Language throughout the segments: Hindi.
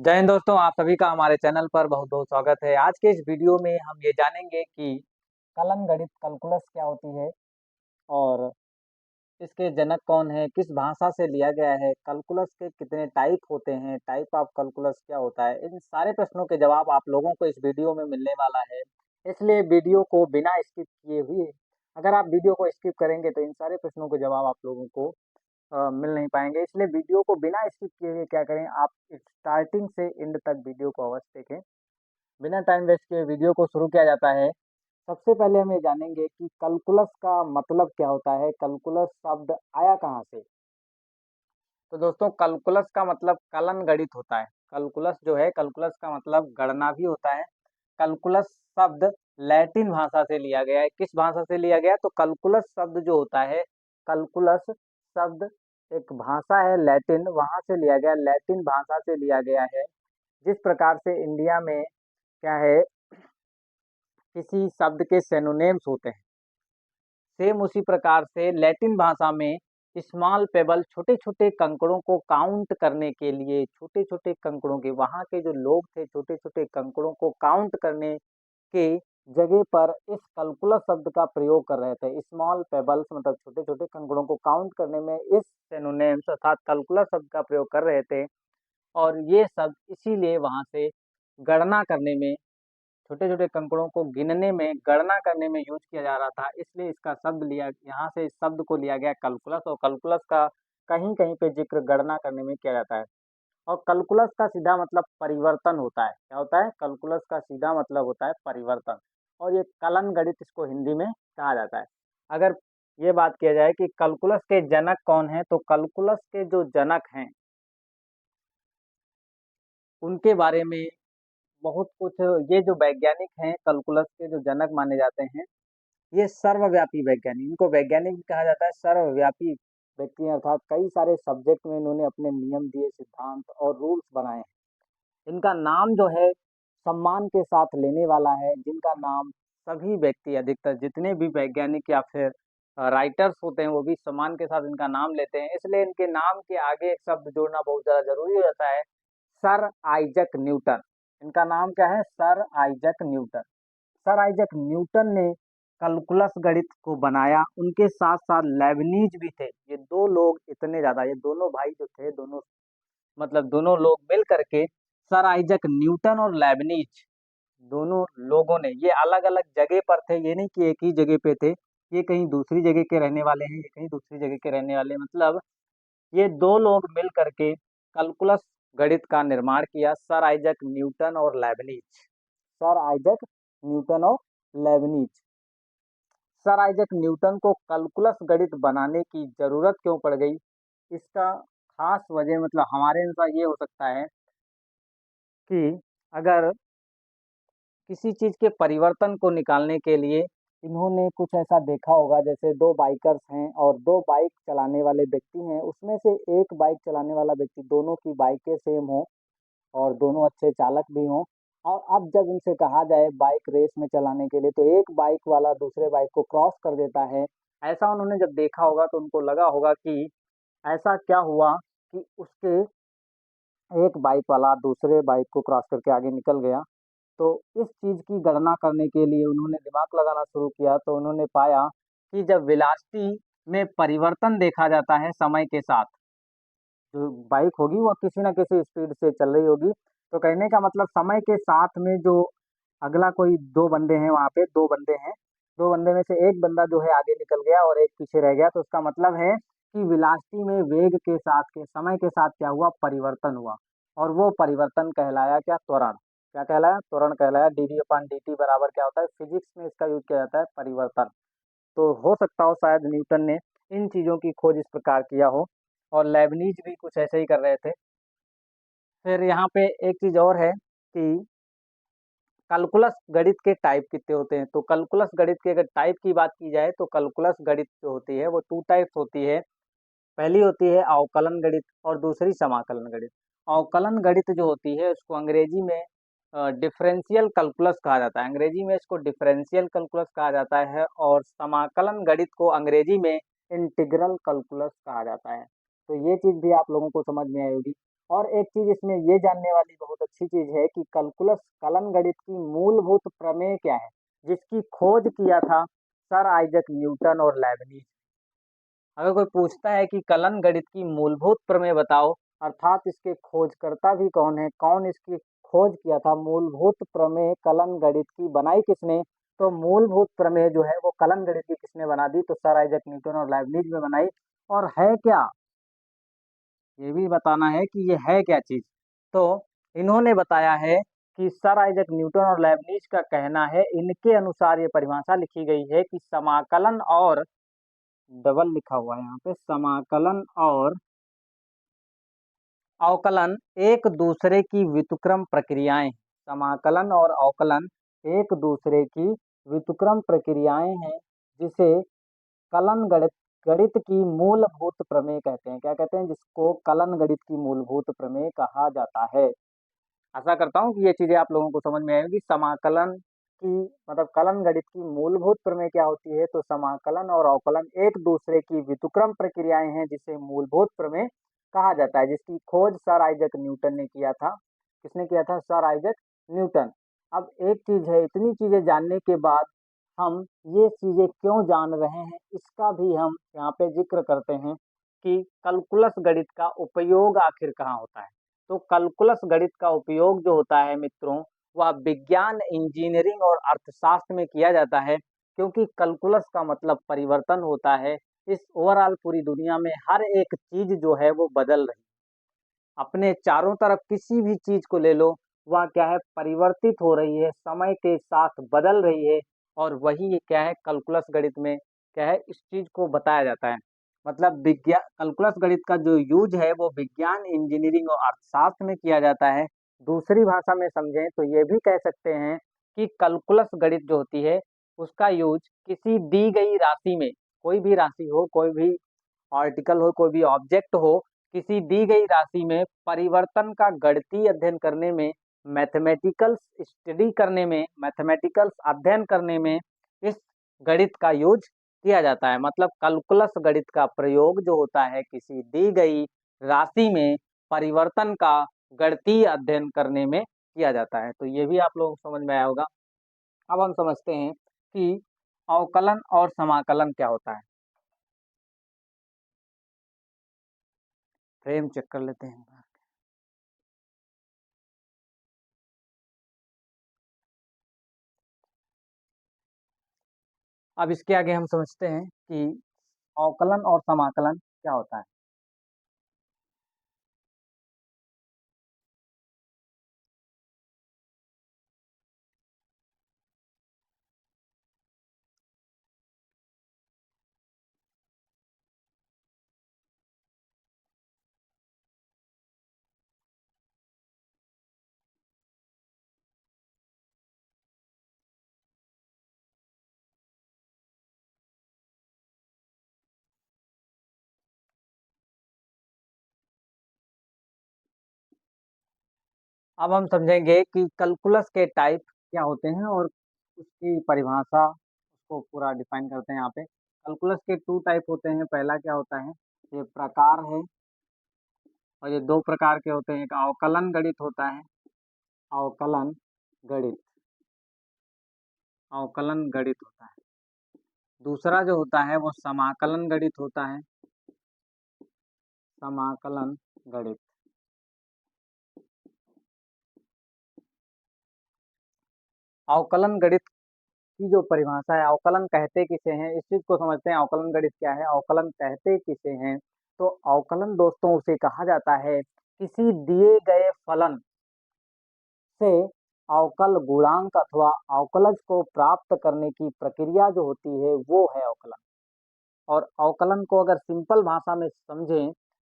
जय हिंद दोस्तों, आप सभी का हमारे चैनल पर बहुत बहुत स्वागत है। आज के इस वीडियो में हम ये जानेंगे कि कलन गणित कैलकुलस क्या होती है और इसके जनक कौन है, किस भाषा से लिया गया है, कैलकुलस के कितने टाइप होते हैं, टाइप ऑफ कैलकुलस क्या होता है। इन सारे प्रश्नों के जवाब आप लोगों को इस वीडियो में मिलने वाला है। इसलिए वीडियो को बिना स्किप किए हुए, अगर आप वीडियो को स्किप करेंगे तो इन सारे प्रश्नों के जवाब आप लोगों को मिल नहीं पाएंगे। इसलिए वीडियो को बिना स्किप किए हुए क्या करें, आप स्टार्टिंग से एंड तक वीडियो को अवश्य देखें। बिना टाइम वेस्ट किए वीडियो को शुरू किया जाता है। सबसे पहले हम ये जानेंगे कि कैलकुलस का मतलब क्या होता है, कैलकुलस शब्द आया कहाँ से। तो दोस्तों, कैलकुलस का मतलब कलन गणित होता है। कैलकुलस जो है, कैलकुलस का मतलब गणना भी होता है। कैलकुलस शब्द लैटिन भाषा से लिया गया है। किस भाषा से लिया गया? तो कैलकुलस शब्द जो होता है, कैलकुलस शब्द एक भाषा है लैटिन, वहां से लिया गया, लैटिन भाषा से लिया गया है। जिस प्रकार से इंडिया में क्या है, किसी शब्द के सिनोनिम्स होते हैं, सेम उसी प्रकार से लैटिन भाषा में स्मॉल पेबल, छोटे छोटे कंकड़ों को काउंट करने के लिए, छोटे छोटे कंकड़ों के, वहाँ के जो लोग थे छोटे छोटे कंकड़ों को काउंट करने के जगह पर इस कैलकुलस शब्द का प्रयोग कर रहे थे। स्मॉल पेबल्स मतलब छोटे छोटे कंकड़ों को काउंट करने में इस सिनोनिम्स अर्थात कैलकुलस शब्द का प्रयोग कर रहे थे। और ये शब्द इसीलिए वहां से गणना करने में, छोटे छोटे कंकड़ों को गिनने में, गणना करने में यूज किया जा रहा था। इसलिए इसका शब्द लिया, यहाँ से इस शब्द को लिया गया कैलकुलस। और कैलकुलस का कहीं कहीं पे जिक्र गणना करने में किया जाता है। और कैलकुलस का सीधा मतलब परिवर्तन होता है। क्या होता है? कैलकुलस का सीधा मतलब होता है परिवर्तन। और ये कलन गणित इसको हिंदी में कहा जाता है। अगर ये बात किया जाए कि कैलकुलस के जनक कौन है, तो कैलकुलस के जो जनक हैं उनके बारे में बहुत कुछ, ये जो वैज्ञानिक हैं कैलकुलस के जो जनक माने जाते हैं, ये सर्वव्यापी वैज्ञानिक, इनको वैज्ञानिक भी कहा जाता है। सर्वव्यापी व्यक्ति हैं, अर्थात कई सारे सब्जेक्ट में इन्होंने अपने नियम दिए, सिद्धांत और रूल्स बनाए हैं। इनका नाम जो है सम्मान के साथ लेने वाला है, जिनका नाम सभी व्यक्ति, अधिकतर जितने भी वैज्ञानिक या फिर राइटर्स होते हैं वो भी सम्मान के साथ इनका नाम लेते हैं। इसलिए इनके नाम के आगे एक शब्द जोड़ना बहुत ज़्यादा जरूरी हो जाता है, सर आइजक न्यूटन। इनका नाम क्या है? Sir Isaac Newton. Sir Isaac Newton ने कैलकुलस गणित को बनाया। उनके साथ साथ लेबनीज भी थे। ये दो लोग इतने ज़्यादा, ये दोनों भाई जो थे, दोनों मतलब दोनों लोग मिल करके, सर आइजक न्यूटन और लेबनीज, दोनों लोगों ने, ये अलग अलग जगह पर थे, ये नहीं कि एक ही जगह पे थे। ये कहीं दूसरी जगह के रहने वाले हैं, ये कहीं दूसरी जगह के रहने वाले हैं। मतलब ये दो लोग मिल करके कैलकुलस गणित का निर्माण किया, सर आइजक न्यूटन और लेबनीज। सर आइजक न्यूटन और लेबनीज। सर आइजक न्यूटन को कैलकुलस गणित बनाने की जरूरत क्यों पड़ गई? इसका खास वजह मतलब हमारे अनुसार ये हो सकता है कि अगर किसी चीज के परिवर्तन को निकालने के लिए इन्होंने कुछ ऐसा देखा होगा, जैसे दो बाइकर्स हैं और दो बाइक चलाने वाले व्यक्ति हैं, उसमें से एक बाइक चलाने वाला व्यक्ति, दोनों की बाइकें सेम हो और दोनों अच्छे चालक भी हों, और अब जब इनसे कहा जाए बाइक रेस में चलाने के लिए, तो एक बाइक वाला दूसरे बाइक को क्रॉस कर देता है। ऐसा उन्होंने जब देखा होगा तो उनको लगा होगा कि ऐसा क्या हुआ कि उसके एक बाइक वाला दूसरे बाइक को क्रॉस करके आगे निकल गया। तो इस चीज़ की गणना करने के लिए उन्होंने दिमाग लगाना शुरू किया, तो उन्होंने पाया कि जब वेलोसिटी में परिवर्तन देखा जाता है समय के साथ, जो बाइक होगी वो किसी ना किसी स्पीड से चल रही होगी, तो कहने का मतलब समय के साथ में जो अगला कोई दो बंदे हैं, वहाँ पे दो बंदे हैं, दो बंदे में से एक बंदा जो है आगे निकल गया और एक पीछे रह गया, तो उसका मतलब है कि वेलोसिटी में वेग के साथ के समय के साथ क्या हुआ? परिवर्तन हुआ। और वो परिवर्तन कहलाया क्या? त्वरण। क्या कहलाया? त्वरण कहलाया। डी अपॉन डी टी बराबर क्या होता है? फिजिक्स में इसका यूज किया जाता है, परिवर्तन। तो हो सकता हो शायद न्यूटन ने इन चीज़ों की खोज इस प्रकार किया हो, और लेबनीज भी कुछ ऐसे ही कर रहे थे। फिर यहाँ पे एक चीज़ और है कि कैलकुलस गणित के टाइप कितने होते हैं। तो कैलकुलस गणित के अगर टाइप की बात की जाए तो कैलकुलस गणित जो होती है वो टू टाइप्स होती है। पहली होती है अवकलन गणित और दूसरी समाकलन गणित। अवकलन गणित जो होती है उसको अंग्रेजी में डिफरेंशियल कैलकुलस कहा जाता है, अंग्रेजी में इसको डिफरेंशियल कैलकुलस कहा जाता है। और समाकलन गणित को अंग्रेजी में इंटीग्रल कैलकुलस कहा जाता है। तो ये चीज़ भी आप लोगों को समझ में आई होगी। और एक चीज इसमें ये जानने वाली बहुत अच्छी चीज है कि कैलकुलस कलन गणित की मूलभूत प्रमेय क्या है, जिसकी खोज किया था सर आइजक न्यूटन और लेबनिज। अगर कोई पूछता है कि कलन गणित की मूलभूत प्रमेय बताओ, अर्थात इसके खोजकर्ता भी कौन है, कौन इसकी खोज किया था, मूलभूत प्रमेय कलन गणित की बनाई किसने, तो मूलभूत प्रमेय जो है वो कलन गणित की किसने बना दी, तो सर आइजक न्यूटन और लाइबनिज में बनाई। और है क्या, ये भी बताना है कि ये है क्या चीज। तो इन्होंने बताया है कि सर आइजक न्यूटन और लेबनिज का कहना है, इनके अनुसार ये परिभाषा लिखी गई है कि समाकलन और, डबल लिखा हुआ है यहाँ पे, समाकलन और अवकलन एक दूसरे की व्युत्क्रम प्रक्रियाएं हैं। समाकलन और अवकलन एक दूसरे की व्युत्क्रम प्रक्रियाएं हैं, जिसे कलन गणित गणित की मूलभूत प्रमेय कहते हैं। क्या कहते हैं, जिसको कलन गणित की मूलभूत प्रमेय कहा जाता है। आशा करता हूँ कि ये चीजें आप लोगों को समझ में आएगी। समाकलन की मतलब कलन गणित की मूलभूत प्रमेय क्या होती है, तो समाकलन और अवकलन एक दूसरे की व्युत्क्रम प्रक्रियाएं हैं, जिसे मूलभूत प्रमेय कहा जाता है, जिसकी खोज सर आइजक न्यूटन ने किया था। किसने किया था, सर आइजक न्यूटन। अब एक चीज है, इतनी चीजें जानने के बाद हम ये चीजें क्यों जान रहे हैं, इसका भी हम यहाँ पे जिक्र करते हैं कि कैलकुलस गणित का उपयोग आखिर कहाँ होता है। तो कैलकुलस गणित का उपयोग जो होता है मित्रों, वह विज्ञान, इंजीनियरिंग और अर्थशास्त्र में किया जाता है, क्योंकि कैलकुलस का मतलब परिवर्तन होता है। इस ओवरऑल पूरी दुनिया में हर एक चीज जो है वो बदल रही है। अपने चारों तरफ किसी भी चीज को ले लो, वह क्या है, परिवर्तित हो रही है, समय के साथ बदल रही है। और वही क्या है, कैलकुलस गणित में क्या है, इस चीज को बताया जाता है। मतलब विज्ञान, कैलकुलस गणित का जो यूज है वो विज्ञान, इंजीनियरिंग और अर्थशास्त्र में किया जाता है। दूसरी भाषा में समझें तो ये भी कह सकते हैं कि कैलकुलस गणित जो होती है, उसका यूज किसी दी गई राशि में, कोई भी राशि हो, कोई भी आर्टिकल हो, कोई भी ऑब्जेक्ट हो, किसी दी गई राशि में परिवर्तन का गणितीय अध्ययन करने में, मैथमेटिकल स्टडी करने में, मैथमेटिकल अध्ययन करने में इस गणित का यूज किया जाता है। मतलब कैलकुलस गणित का प्रयोग जो होता है किसी दी गई राशि में परिवर्तन का गणितीय अध्ययन करने में किया जाता है। तो ये भी आप लोगों को समझ में आया होगा। अब हम समझते हैं कि अवकलन और समाकलन क्या होता है। फ्रेम चेक कर लेते हैं। अब इसके आगे हम समझते हैं कि अवकलन और समाकलन क्या होता है। अब हम समझेंगे कि कैलकुलस के टाइप क्या होते हैं और उसकी परिभाषा, उसको पूरा डिफाइन करते हैं यहाँ पे। कैलकुलस के टू टाइप होते हैं। पहला क्या होता है, ये प्रकार है, और ये दो प्रकार के होते हैं। एक अवकलन गणित होता है, अवकलन गणित, अवकलन गणित होता है। दूसरा जो होता है वो समाकलन गणित होता है, समाकलन गणित। अवकलन गणित की जो परिभाषा है, अवकलन कहते किसे हैं, इस चीज को समझते हैं। अवकलन गणित क्या है, अवकलन कहते किसे हैं। तो अवकलन दोस्तों उसे कहा जाता है किसी दिए गए फलन से अवकल गुणांक अथवा अवकलज को प्राप्त करने की प्रक्रिया जो होती है वो है अवकलन। और अवकलन को अगर सिंपल भाषा में समझें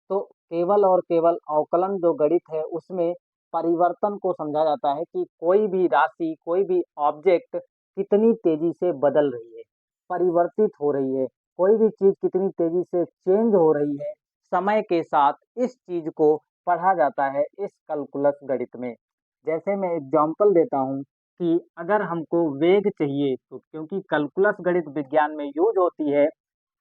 तो केवल और केवल अवकलन जो गणित है उसमें परिवर्तन को समझा जाता है कि कोई भी राशि, कोई भी ऑब्जेक्ट कितनी तेजी से बदल रही है, परिवर्तित हो रही है, कोई भी चीज कितनी तेजी से चेंज हो रही है समय के साथ, इस चीज को पढ़ा जाता है इस कैलकुलस गणित में। जैसे मैं एग्जांपल देता हूँ कि अगर हमको वेग चाहिए, तो क्योंकि कैलकुलस गणित विज्ञान में यूज होती है,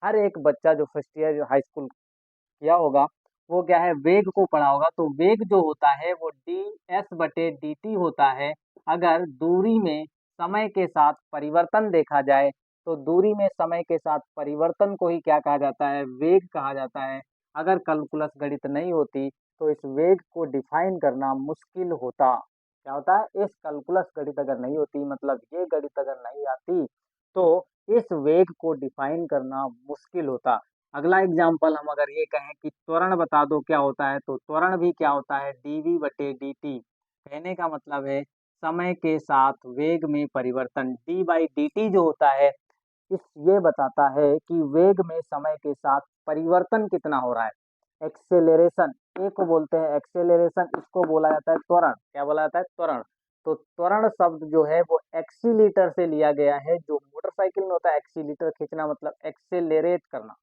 हर एक बच्चा जो फर्स्ट ईयर हाई स्कूल किया होगा वो क्या है, वेग को पढ़ा होगा। तो वेग जो होता है वो ds/dt होता है। अगर दूरी में समय के साथ परिवर्तन देखा जाए तो दूरी में समय के साथ परिवर्तन को ही क्या कहा जाता है, वेग कहा जाता है। अगर कैलकुलस गणित नहीं होती तो इस वेग को डिफाइन करना मुश्किल होता। क्या होता है, इस कैलकुलस गणित अगर नहीं होती, मतलब ये गणित अगर नहीं आती, तो इस वेग को डिफाइन करना मुश्किल होता। अगला एग्जाम्पल हम अगर ये कहें कि त्वरण बता दो क्या होता है, तो त्वरण भी क्या होता है, dv/dt। कहने का मतलब है समय के साथ वेग में परिवर्तन। d/dt जो होता है इस ये बताता है कि वेग में समय के साथ परिवर्तन कितना हो रहा है। एक्सेलरेशन, ए को बोलते हैं एक्सेलरेशन, इसको बोला जाता है त्वरण। क्या बोला जाता है, त्वरण। तो त्वरण शब्द जो है वो एक्सीलीटर से लिया गया है। जो मोटरसाइकिल में होता है एक्सीलीटर खींचना, मतलब एक्सेलरेट करना,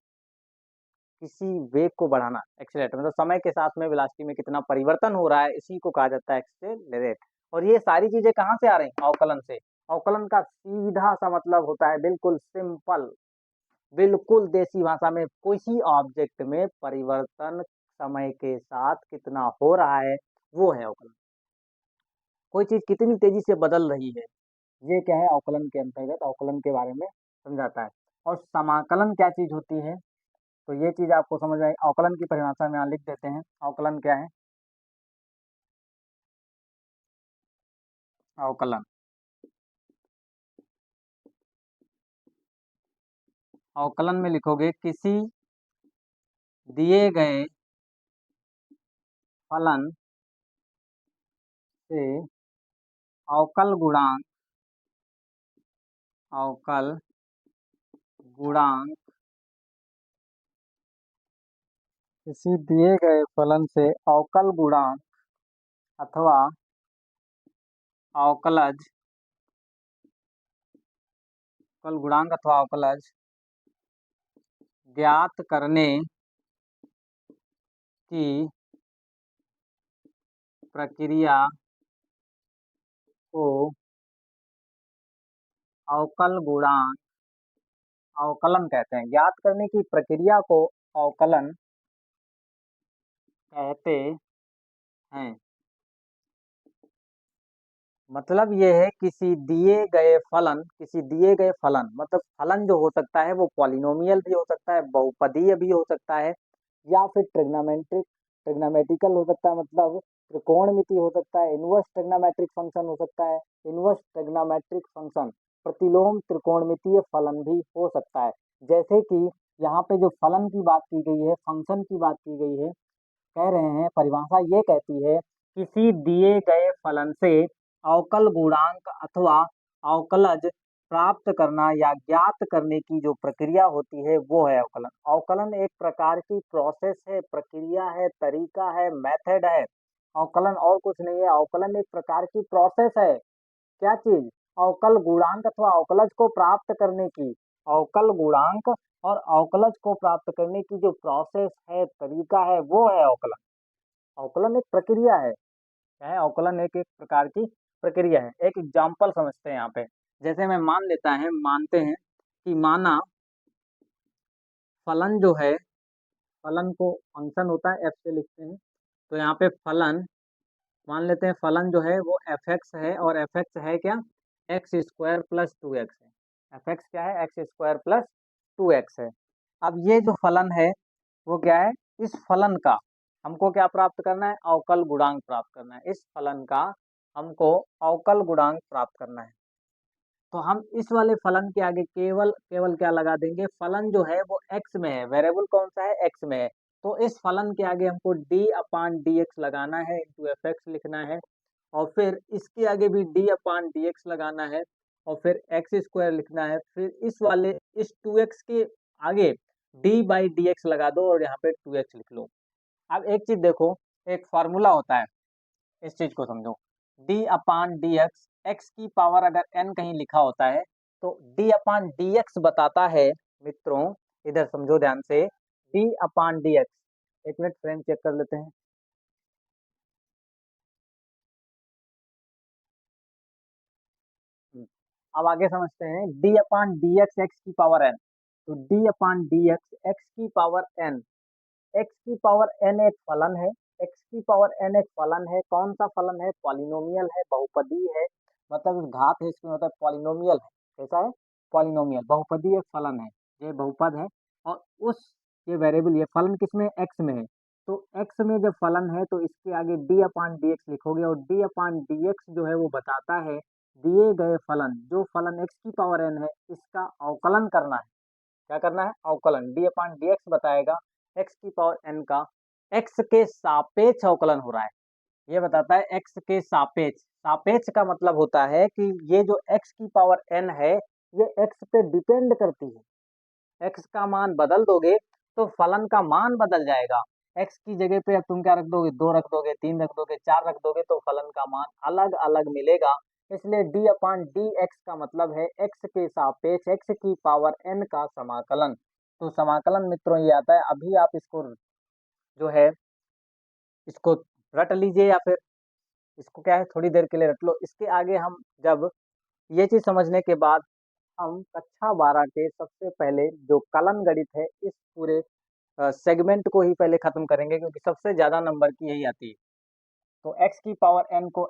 किसी वेग को बढ़ाना। एक्सेलरेट मतलब समय के साथ में वेलोसिटी में कितना परिवर्तन हो रहा है, इसी को कहा जाता है एक्सेलरेट। और ये सारी चीजें कहाँ से आ रही हैं, अवकलन से। अवकलन का सीधा सा मतलब होता है बिल्कुल सिंपल, बिल्कुल देसी भाषा में, किसी ऑब्जेक्ट में परिवर्तन समय के साथ कितना हो रहा है, वो है अवकलन। कोई चीज कितनी तेजी से बदल रही है, ये क्या है, अवकलन के अंतर्गत अवकलन के बारे में समझाता है। और समाकलन क्या चीज होती है, तो ये चीज आपको समझ आई। अवकलन की परिभाषा में यहाँ लिख देते हैं, अवकलन क्या है। अवकलन, अवकलन में लिखोगे किसी दिए गए फलन से अवकल गुणांक, अवकल गुणांक, किसी दिए गए फलन से अवकल गुणांक अथवा अवकलज, अवकल गुणांक अथवा अवकलज ज्ञात करने की प्रक्रिया को अवकल गुणांक अवकलन कहते हैं। ज्ञात करने की प्रक्रिया को अवकलन कहते हैं। मतलब ये है किसी दिए गए फलन, किसी दिए गए फलन मतलब फलन जो हो सकता है वो पॉलिनोमियल भी हो सकता है, बहुपदीय भी हो सकता है, या फिर ट्रिग्नोमेट्रिकल हो सकता है, मतलब त्रिकोणमिति हो सकता है, इनवर्स ट्रिग्नोमेट्रिक फंक्शन हो सकता है, इनवर्स ट्रिग्नोमेट्रिक फंक्शन, प्रतिलोम त्रिकोणमितीय फलन भी हो सकता है। जैसे कि यहाँ पे जो फलन की बात की गई है, फंक्शन की बात की गई है, कह रहे हैं परिभाषा ये कहती है किसी दिए गए फलन से अवकल गुणांक अथवा अवकलज प्राप्त करना या ज्ञात करने की जो प्रक्रिया होती है वो है अवकलन। अवकलन एक प्रकार की प्रोसेस है, प्रक्रिया है, तरीका है, मेथड है। अवकलन और कुछ नहीं है, अवकलन एक प्रकार की प्रोसेस है। क्या चीज, अवकल गुणांक अथवा अवकलज को प्राप्त करने की, अवकल गुणांक और अवकलज को प्राप्त करने की जो प्रोसेस है, तरीका है, वो है अवकलन। अवकलन एक प्रक्रिया है। क्या है, अवकलन एक एक प्रकार की प्रक्रिया है। एक एग्जाम्पल समझते हैं यहाँ पे। जैसे मैं मानते हैं कि माना फलन जो है, फलन को फंक्शन होता है एफ से लिखते हैं। तो यहाँ पे फलन मान लेते हैं, फलन जो है वो एफ एक्स है, और एफ एक्स है क्या, x² + 2x है। एफ एक्स क्या है, x² + 2x है। अब ये जो फलन है वो क्या है, इस फलन का हमको क्या प्राप्त करना है, अवकल गुणांक प्राप्त करना है। इस फलन का हमको अवकल गुणांक प्राप्त करना है। तो हम इस वाले फलन के आगे केवल केवल क्या लगा देंगे, फलन जो है वो x में है, वेरिएबल कौन सा है, x में है। तो इस फलन के आगे हमको d/dx लगाना है, इंटू एफ एक्स लिखना है, और फिर इसके आगे भी d/dx लगाना है, और फिर x² लिखना है। फिर इस 2x के आगे d/dx लगा दो और यहाँ पे 2x लिख लो। अब एक चीज देखो, एक फार्मूला होता है, इस चीज को समझो। d/dx, x की पावर अगर n कहीं लिखा होता है तो d/dx बताता है, मित्रों इधर समझो ध्यान से, d/dx, एक मिनट फ्रेंड चेक कर लेते हैं। अब आगे समझते हैं, d/dx x की पावर n। तो d/dx x की पावर n एक्स की पावर एन एक फलन है, एक्स की पावर एन एक फलन है। कौन सा फलन है? पॉलिनोमियल है, बहुपदी है, मतलब घात है इसमें, मतलब पॉलिनोमियल है। कैसा है? पॉलिनोमियल, बहुपदी एक फलन है, ये बहुपद है। और उस ये वेरिएबल, ये फलन किसमें? एक्स में है। तो एक्स में जब फलन है तो इसके आगे डी अपान डी एक्स लिखोगे, और डी अपान डी एक्स जो है वो बताता है दिए गए फलन, जो फलन एक्स की पावर एन है, इसका अवकलन करना है। क्या करना है? अवकलन। डी अपान डी एक्स बताएगा एक्स की पावर एन का एक्स के सापेक्ष अवकलन हो रहा है। ये बताता है एक्स के सापेक्ष। सापेक्ष का मतलब होता है कि ये जो एक्स की पावर एन है, ये एक्स पे डिपेंड करती है। एक्स का मान बदल दोगे तो फलन का मान बदल जाएगा। एक्स की जगह पे अब तुम क्या रख दोगे? 2 रख दोगे, 3 रख दोगे, 4 रख दोगे, तो फलन का मान अलग अलग मिलेगा। इसलिए डी अपान डी एक्स का मतलब है एक्स के सापेक्ष एक्स की पावर एन का समाकलन। तो समाकलन मित्रों ये आता है। अभी आप इसको जो है इसको रट लीजिए, या फिर इसको क्या है थोड़ी देर के लिए रट लो। इसके आगे हम जब ये चीज समझने के बाद हम कक्षा 12 के सबसे पहले जो कलन गणित है, इस पूरे सेगमेंट को ही पहले खत्म करेंगे, क्योंकि सबसे ज्यादा नंबर की यही आती है। तो एक्स की पावर एन को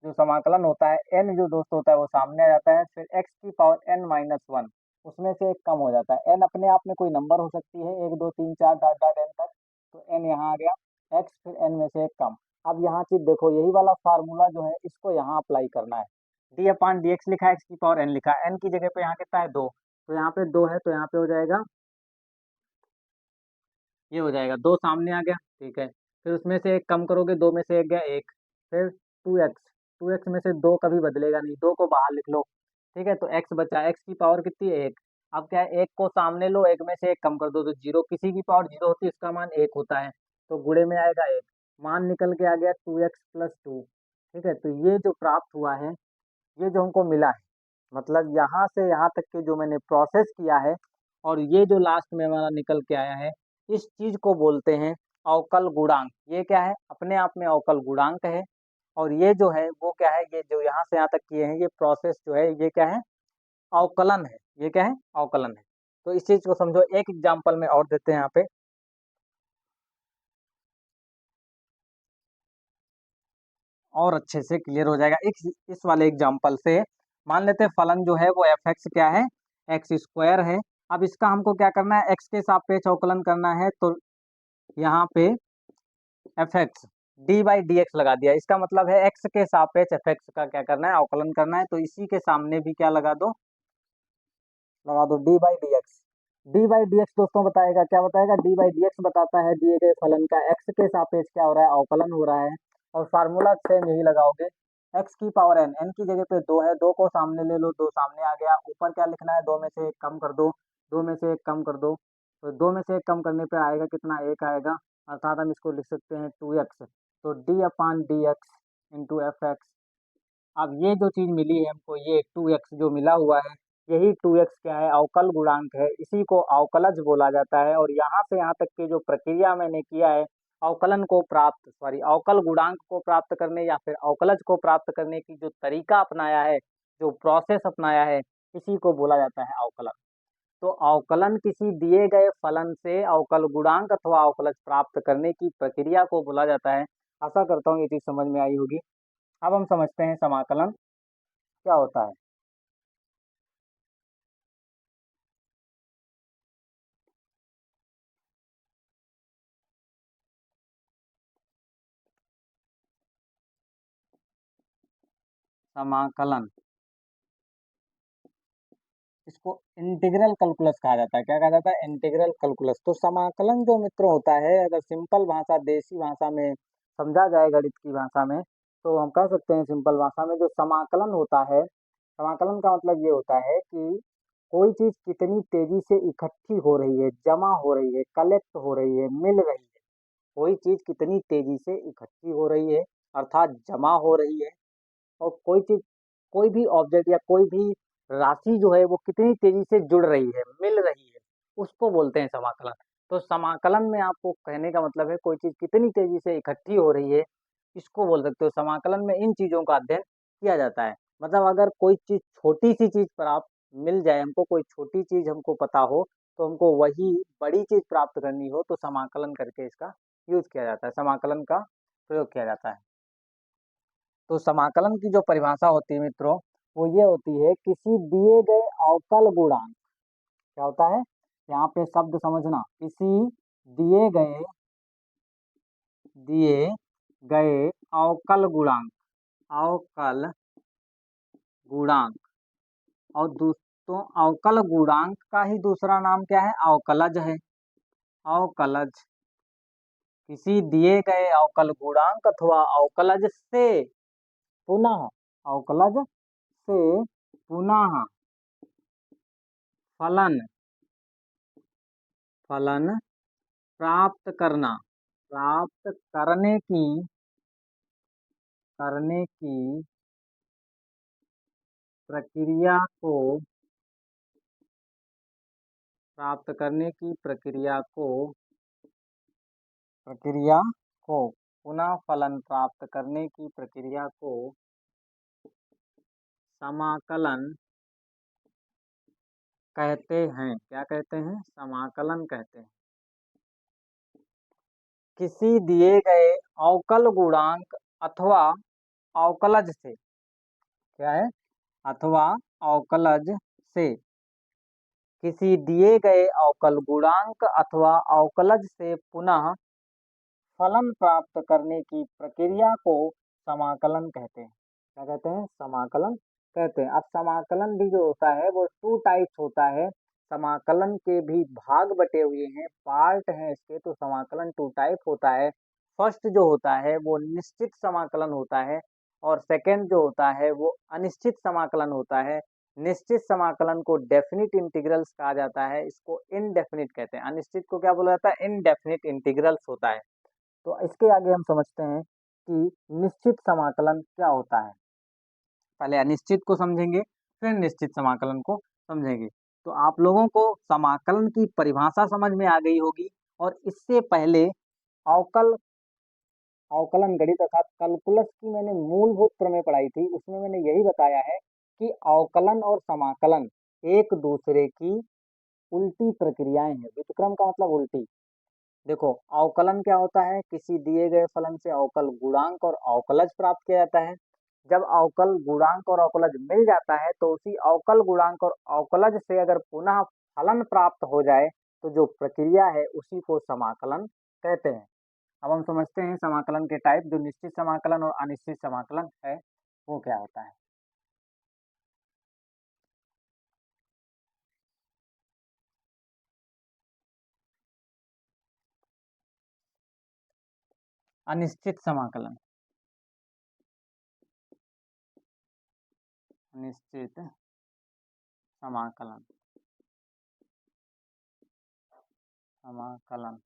जो समाकलन होता है, एन जो दोस्त होता है वो सामने आ जाता है, फिर एक्स की पावर एन माइनस वन, उसमें से एक कम हो जाता है। एन अपने आप में कोई नंबर हो सकती है, 1 2 3 4 डॉट डॉट एन तक, तो एन यहाँ आ गया, एक्स फिर एन में से एक कम। अब यहाँ चीज देखो, यही वाला फार्मूला जो है इसको यहाँ अप्लाई करना है। डी अपान डी एक्स लिखा है, एक्स की पावर एन लिखा है, एन की जगह पे यहाँ कितना है? 2, तो यहाँ पे 2 है, तो यहाँ पे हो जाएगा, ये हो जाएगा 2 सामने आ गया, ठीक है। फिर उसमें से एक कम करोगे, 2 में से एक गया 1, फिर 2x, 2x में से 2 कभी बदलेगा नहीं, 2 को बाहर लिख लो, ठीक है। तो x बचा, x की पावर कितनी है? 1। अब क्या है? 1 को सामने लो, 1 में से एक कम कर दो, तो 0, किसी की पावर 0 होती है उसका मान 1 होता है, तो गुणे में आएगा 1, मान निकल के आ गया 2x प्लस 2, ठीक है। तो ये जो प्राप्त हुआ है, ये जो हमको मिला है, मतलब यहाँ से यहाँ तक के जो मैंने प्रोसेस किया है, और ये जो लास्ट में हमारा निकल के आया है, इस चीज को बोलते हैं अवकल गुणांक। ये क्या है? अपने आप में अवकल गुणांक है। और ये जो है वो क्या है? ये जो यहाँ से यहाँ तक किए हैं, ये प्रोसेस जो है ये क्या है? अवकलन है। ये क्या है? अवकलन है। तो इस चीज को समझो, एक एग्जाम्पल में और देते हैं यहाँ पे, और अच्छे से क्लियर हो जाएगा। इस वाले एग्जाम्पल से मान लेते हैं फलन जो है वो एफ एक्स क्या है? एक्स स्क्वायर है। अब इसका हमको क्या करना है? एक्स के सापेक्ष अवकलन करना है, तो यहाँ पे F x D by D x लगा दिया। इसका मतलब है एक्स के सापेक्ष एफ एक्स का क्या करना है? अवकलन करना है। तो इसी के सामने भी क्या लगा दो? लगा दो D by D x. D by D x दोस्तों बताएगा, क्या बताएगा? डी बाई डी एक्स बताता है दिए गए फलन का एक्स के सापेक्ष क्या हो रहा है? अवकलन हो रहा है। और फार्मूला सेम यही लगाओगे, एक्स की पावर एन, एन की जगह पे 2 है, 2 को सामने ले लो, 2 सामने आ गया। ऊपर क्या लिखना है? 2 में से एक कम कर दो, 2 में से एक कम कर दो, तो 2 में से एक कम करने पे आएगा कितना? 1 आएगा, अर्थात हम इसको लिख सकते हैं 2x। तो d upon d x into f x. अब ये जो चीज मिली है हमको, ये 2x जो मिला हुआ है, यही 2x क्या है? अवकल गुणांक है। इसी को अवकलज बोला जाता है। और यहाँ से यहाँ तक की जो प्रक्रिया मैंने किया है, अवकलन को प्राप्त, सॉरी, अवकल गुणांक को प्राप्त करने या फिर अवकलज को प्राप्त करने की जो तरीका अपनाया है, जो प्रोसेस अपनाया है, इसी को बोला जाता है अवकलन। तो अवकलन किसी दिए गए फलन से अवकल गुणांक अथवा अवकलज प्राप्त करने की प्रक्रिया को बोला जाता है। आशा करता हूँ ये चीज समझ में आई होगी। अब हम समझते हैं समाकलन क्या होता है। समाकलन, इसको इंटीग्रल कैलकुलस कहा जाता है। क्या कहा जाता है? Integral calculus. तो समाकलन जो मित्र होता है, अगर सिंपल भाषा, देसी भाषा में समझा जाए, गणित की भाषा में, तो हम कह सकते हैं सिंपल भाषा में, जो समाकलन होता है, समाकलन का मतलब ये होता है कि कोई चीज कितनी तेजी से इकट्ठी हो रही है, जमा हो रही है, कलेक्ट हो रही है, मिल रही है। कोई चीज कितनी तेजी से इकट्ठी हो रही है, अर्थात जमा हो रही है। और कोई चीज, कोई भी ऑब्जेक्ट या कोई भी राशि जो है वो कितनी तेजी से जुड़ रही है, मिल रही है, उसको बोलते हैं समाकलन। तो समाकलन में आपको कहने का मतलब है कोई चीज कितनी तेजी से इकट्ठी हो रही है, इसको बोल सकते हो। समाकलन में इन चीजों का अध्ययन किया जाता है। मतलब अगर कोई चीज, छोटी सी चीज पर आप मिल जाए, हमको कोई छोटी चीज हमको पता हो, तो हमको वही बड़ी चीज प्राप्त करनी हो तो समाकलन करके इसका यूज किया जाता है, समाकलन का प्रयोग किया जाता है। तो समाकलन की जो परिभाषा होती है मित्रों, वो ये होती है किसी दिए गए अवकल गुणांक, क्या होता है यहाँ पे शब्द समझना, किसी दिए गए अवकल गुणांक, अवकल गुणांक, और दोस्तों अवकल गुणांक का ही दूसरा नाम क्या है, अवकलज है। अवकलज, किसी दिए गए अवकल गुणांक अथवा अवकलज से पुनः, अवकलज से पुनः फलन प्राप्त करना, प्राप्त करने की प्रक्रिया को, प्राप्त करने की प्रक्रिया को पुनः फलन प्राप्त करने की प्रक्रिया को समाकलन कहते हैं। क्या कहते हैं, समाकलन कहते हैं। किसी दिए गए अवकल गुणांक अथवा अवकलज से, क्या है, अथवा अवकलज से, किसी दिए गए अवकल गुणांक अथवा अवकलज से पुनः फलन प्राप्त करने की प्रक्रिया को समाकलन कहते हैं। क्या कहते हैं, समाकलन कहते हैं। अब समाकलन भी जो होता है वो टू टाइप्स होता है, समाकलन के भी भाग बटे हुए हैं, पार्ट हैं इसके, तो समाकलन टू टाइप होता है। फर्स्ट जो होता है वो निश्चित समाकलन होता है, और सेकंड जो होता है वो अनिश्चित समाकलन होता है। निश्चित समाकलन को डेफिनिट इंटीग्रल्स कहा जाता है, इसको इनडेफिनिट कहते हैं। अनिश्चित को क्या बोला जाता है, इनडेफिनिट इंटीग्रल्स होता है। तो इसके आगे हम समझते हैं कि निश्चित समाकलन क्या होता है। पहले अनिश्चित को समझेंगे, फिर निश्चित समाकलन को समझेंगे। तो आप लोगों को समाकलन की परिभाषा समझ में आ गई होगी, और इससे पहले अवकल अवकलन गणित अर्थात कैलकुलस की मैंने मूलभूत प्रमेय पढ़ाई थी, उसमें मैंने यही बताया है कि अवकलन और समाकलन एक दूसरे की उल्टी प्रक्रियाएं हैं। व्युत्क्रम का मतलब उल्टी। देखो अवकलन क्या होता है, किसी दिए गए फलन से अवकल गुणांक और अवकलज प्राप्त किया जाता है। जब अवकल गुणांक और अवकलज मिल जाता है तो उसी अवकल गुणांक और अवकलज से अगर पुनः फलन प्राप्त हो जाए तो जो प्रक्रिया है उसी को समाकलन कहते हैं। अब हम समझते हैं समाकलन के टाइप, जो निश्चित समाकलन और अनिश्चित समाकलन है वो क्या होता है। अनिश्चित समाकलन, निश्चित समाकलन, समाकलन।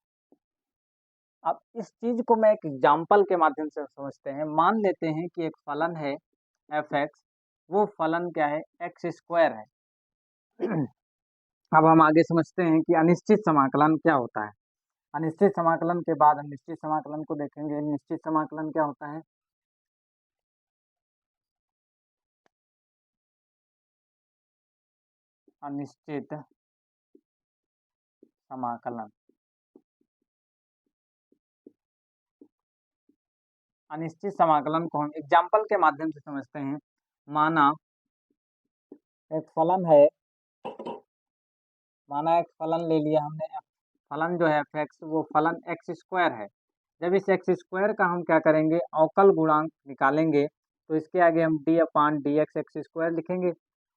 अब इस चीज को मैं एक एग्जाम्पल के माध्यम से समझते हैं। मान लेते हैं कि एक फलन है एफ एक्स, वो फलन क्या है, एक्स स्क्वायर है। अब हम आगे समझते हैं कि अनिश्चित समाकलन क्या होता है। अनिश्चित समाकलन के बाद हम निश्चित समाकलन को देखेंगे। निश्चित समाकलन क्या होता है, अनिश्चित समाकलन, अनिश्चित समाकलन को हम एग्जाम्पल के माध्यम से समझते हैं। माना एक फलन है, माना एक फलन ले लिया हमने, फलन जो है एफ एक्स, वो फलन एक्स स्क्वायर है। जब इस एक्स स्क्वायर का हम क्या करेंगे, अवकल गुणांक निकालेंगे, तो इसके आगे हम D upon d x x square लिखेंगे।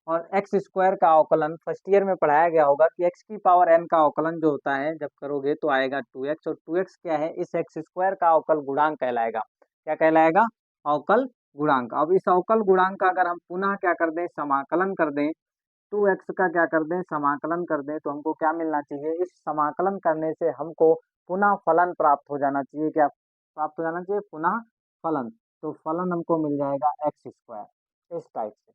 और एक्स स्क्वायर का अवकलन फर्स्ट ईयर में पढ़ाया गया होगा कि एक्स की पावर एन का अवकलन जो होता है जब करोगे तो आएगा 2x, और 2x क्या है, इस एक्स स्क्वायर का अवकल गुणांक कहलाएगा। क्या कहलाएगा, अवकल गुणांक। अब इस अवकल गुणांक का अगर हम पुनः क्या कर दें, समाकलन कर दें, 2x का क्या कर दें, समाकलन कर दें, तो हमको क्या मिलना चाहिए, इस समाकलन करने से हमको पुनः फलन प्राप्त हो जाना चाहिए। क्या प्राप्त हो जाना चाहिए, पुनः फलन। तो फलन हमको मिल जाएगा एक्स स्क्वायर, इस टाइप से।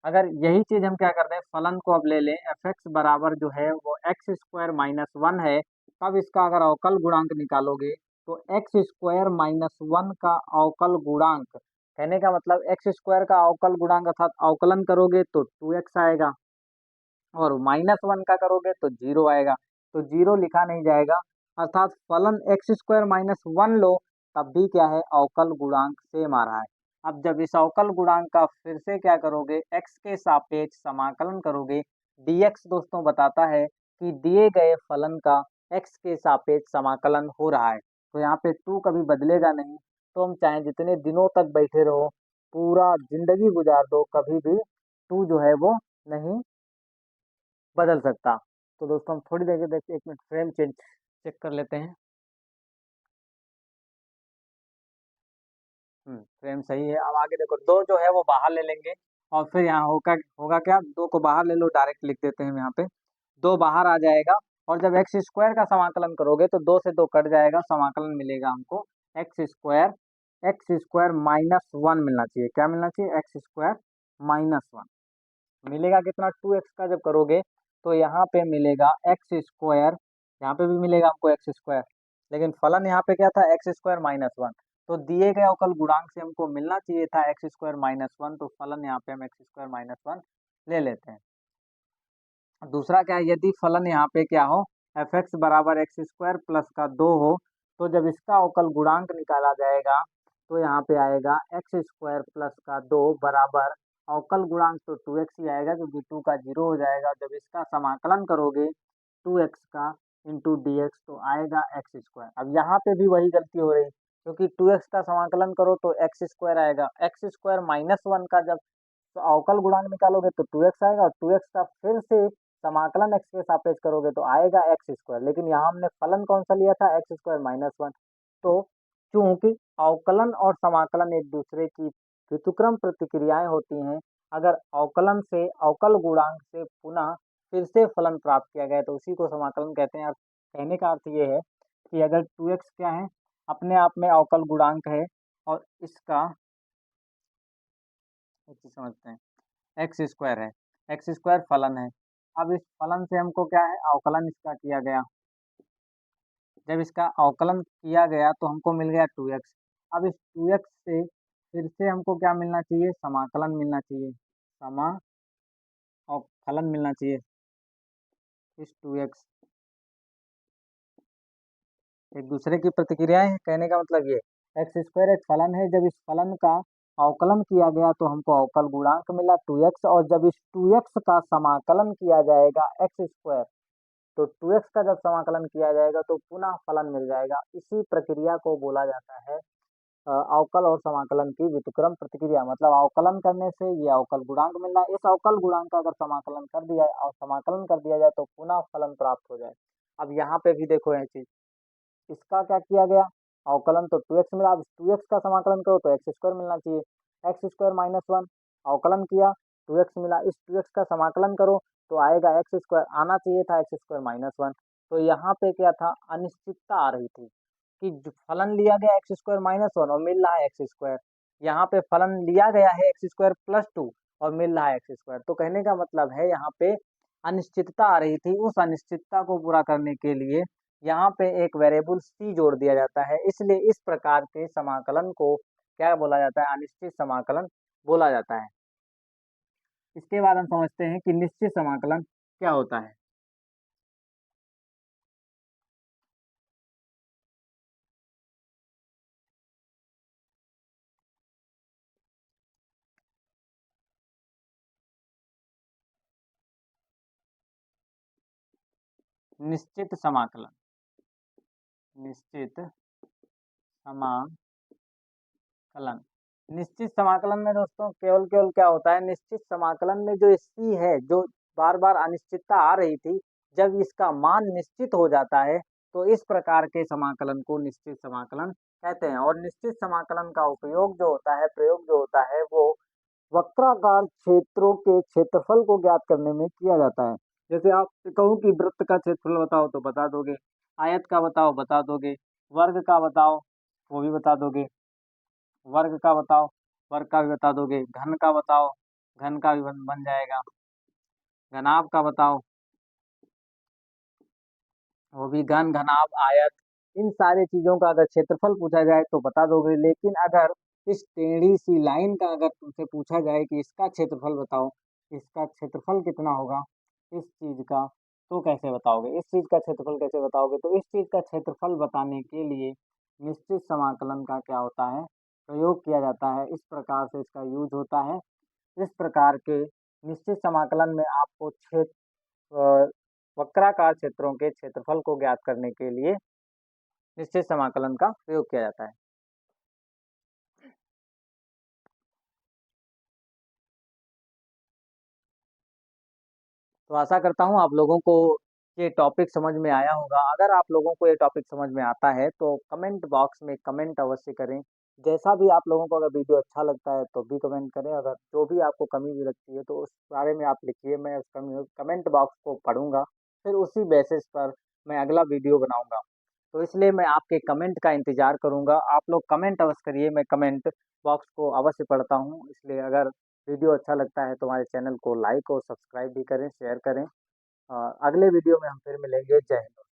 अगर यही चीज हम क्या कर दें, फलन को अब ले लें, एफ एक्स बराबर जो है वो एक्स स्क्वायर माइनस वन है, तब इसका अगर अवकल गुणांक निकालोगे तो एक्स स्क्वायर माइनस वन का अवकल गुणांक, कहने का मतलब एक्स स्क्वायर का अवकल गुणांक अर्थात अवकलन करोगे तो 2x आएगा। और -1 का करोगे तो 0 आएगा, तो 0 लिखा नहीं जाएगा, अर्थात फलन x² - 1 लो तब भी क्या है, अवकल गुणांक सेम आ रहा है। अब जब इस अवकल गुणांक का फिर से क्या करोगे, x के सापेक्ष समाकलन करोगे, dx दोस्तों बताता है कि दिए गए फलन का x के सापेक्ष समाकलन हो रहा है, तो यहाँ पे 2 कभी बदलेगा नहीं, तो हम चाहे जितने दिनों तक बैठे रहो, पूरा ज़िंदगी गुजार दो, कभी भी 2 जो है वो नहीं बदल सकता। तो दोस्तों हम थोड़ी देर के देखते 1 मिनट फ्रेम चेंज चेक कर लेते हैं। फ्रेम सही है। अब आगे देखो 2 जो है वो बाहर ले लेंगे और फिर यहाँ होगा होगा क्या, 2 को बाहर ले लो, डायरेक्ट लिख देते हैं हम यहाँ पे। 2 बाहर आ जाएगा और जब x² का समाकलन करोगे तो 2 से 2 कट जाएगा, समाकलन मिलेगा हमको x² -1 मिलना चाहिए। क्या मिलना चाहिए? x² -1 मिलेगा कितना, 2x का जब करोगे तो यहाँ पे मिलेगा x², यहाँ पे भी मिलेगा हमको x², लेकिन फलन यहाँ पे क्या था, x² -1, तो दिए गए अवकल गुणांक से हमको मिलना चाहिए था x² -1, तो फलन यहाँ पे हम x² -1 ले लेते हैं। दूसरा क्या है, यदि फलन यहाँ पे क्या हो, f(x) बराबर x² प्लस का 2 हो, तो जब इसका अवकल गुणांक निकाला जाएगा तो यहाँ पे आएगा x² प्लस का 2 बराबर, अवकल गुणांक तो 2x ही आएगा क्योंकि 2 का 0 हो जाएगा। जब इसका समाकलन करोगे 2x का इंटू डी एक्स तो आएगा x²। अब यहाँ पे भी वही गलती हो रही, क्योंकि 2x का समाकलन करो तो x² आएगा, x² -1 का जब तो अवकल गुणांक निकालोगे तो 2x आएगा, और 2x का फिर से समाकलन x के सापेक्ष करोगे तो आएगा x², लेकिन यहाँ हमने फलन कौन सा लिया था, x² -1। तो चूंकि अवकलन और समाकलन एक दूसरे की व्युत्क्रम प्रतिक्रियाएं होती हैं, अगर अवकलन से अवकल गुणांक से पुनः फिर से फलन प्राप्त किया गया तो उसी को समाकलन कहते हैं। और कहने का अर्थ ये है कि अगर 2x क्या है, अपने आप में अवकल गुणांक है और इसका एक चीज समझते हैं, x² है, x² फलन है। अब इस फलन से हमको क्या है, अवकलन इसका किया गया, जब इसका अवकलन किया गया तो हमको मिल गया 2x। अब इस 2x से फिर से हमको क्या मिलना चाहिए, समाकलन मिलना चाहिए, समा और फलन मिलना चाहिए इस 2x, एक दूसरे की प्रतिक्रियाएं हैं, कहने का मतलब ये x² एक फलन है, जब इस फलन का अवकलन किया गया तो हमको अवकल गुणांक मिला 2x, और जब इस 2x का समाकलन किया जाएगा x², तो 2x का जब समाकलन किया जाएगा तो पुनः फलन मिल जाएगा। इसी प्रक्रिया को बोला जाता है अवकल और समाकलन की व्युत्क्रम प्रतिक्रिया, मतलब अवकलन करने से ये अवकल गुणांक मिलना, इस अवकल गुणांक का अगर समाकलन कर दिया और समाकलन कर दिया जाए तो पुनः फलन प्राप्त हो जाए। अब यहाँ पे भी देखो ये चीज, इसका क्या किया गया, अवकलन तो 2x मिला, अब 2x का समाकलन करो तो x² मिलना चाहिए, x² -1 अवकलन किया 2x मिला, इस 2x का समाकलन करो तो आएगा x², आना चाहिए था x² -1। तो यहाँ पे क्या था, अनिश्चितता आ रही थी कि जो फलन लिया गया x² -1 और मिल रहा है x², यहाँ पे फलन लिया गया है x² +2 और मिल रहा है x², तो कहने का मतलब है यहाँ पे अनिश्चितता आ रही थी, उस अनिश्चितता को पूरा करने के लिए यहाँ पे एक वेरिएबल c जोड़ दिया जाता है, इसलिए इस प्रकार के समाकलन को क्या बोला जाता है, अनिश्चित समाकलन बोला जाता है। इसके बाद हम समझते हैं कि निश्चित समाकलन क्या होता है। निश्चित समाकलन, निश्चित समाकलन, निश्चित समाकलन में दोस्तों केवल केवल क्या होता है, निश्चित समाकलन में जो c है, जो बार बार अनिश्चितता आ रही थी, जब इसका मान निश्चित हो जाता है तो इस प्रकार के समाकलन को निश्चित समाकलन कहते हैं। और निश्चित समाकलन का उपयोग जो होता है, प्रयोग जो होता है, वो वक्राकार क्षेत्रों के क्षेत्रफल को ज्ञात करने में किया जाता है। जैसे आप कहूँ कि वृत्त का क्षेत्रफल बताओ तो बता दोगे, आयत का बताओ बता दोगे, वर्ग का बताओ वो भी बता दोगे, वर्ग का बताओ वर्ग का भी बता दोगे, घन का बताओ घन का भी बन जाएगा, घनाभ का बताओ वो भी घन घनाभ आयत, इन सारी चीजों का अगर क्षेत्रफल पूछा जाए तो बता दोगे। लेकिन अगर इस टेढ़ी सी लाइन का अगर तुमसे पूछा जाए कि इसका क्षेत्रफल बताओ, इसका क्षेत्रफल कितना होगा, इस चीज़ का तो कैसे बताओगे? इस चीज़ का क्षेत्रफल कैसे बताओगे? तो इस चीज़ का क्षेत्रफल बताने के लिए निश्चित समाकलन का क्या होता है, प्रयोग किया जाता है। इस प्रकार से इसका यूज़ होता है। इस प्रकार के निश्चित समाकलन में आपको वक्राकार क्षेत्रों के क्षेत्रफल को ज्ञात करने के लिए निश्चित समाकलन का प्रयोग किया जाता है। तो आशा करता हूँ आप लोगों को ये टॉपिक समझ में आया होगा। अगर आप लोगों को ये टॉपिक समझ में आता है तो कमेंट बॉक्स में कमेंट अवश्य करें। जैसा भी आप लोगों को अगर वीडियो अच्छा लगता है तो भी कमेंट करें। अगर जो भी आपको कमी भी लगती है तो उस बारे में आप लिखिए, मैं उस कमेंट बॉक्स को पढ़ूँगा। फिर उसी बेसिस पर मैं अगला वीडियो बनाऊँगा। तो इसलिए मैं आपके कमेंट का इंतज़ार करूँगा। आप लोग कमेंट अवश्य करिए, मैं कमेंट बॉक्स को अवश्य पढ़ता हूँ। इसलिए अगर वीडियो अच्छा लगता है तो हमारे चैनल को लाइक और सब्सक्राइब भी करें, शेयर करें। अगले वीडियो में हम फिर मिलेंगे। जय हिंद।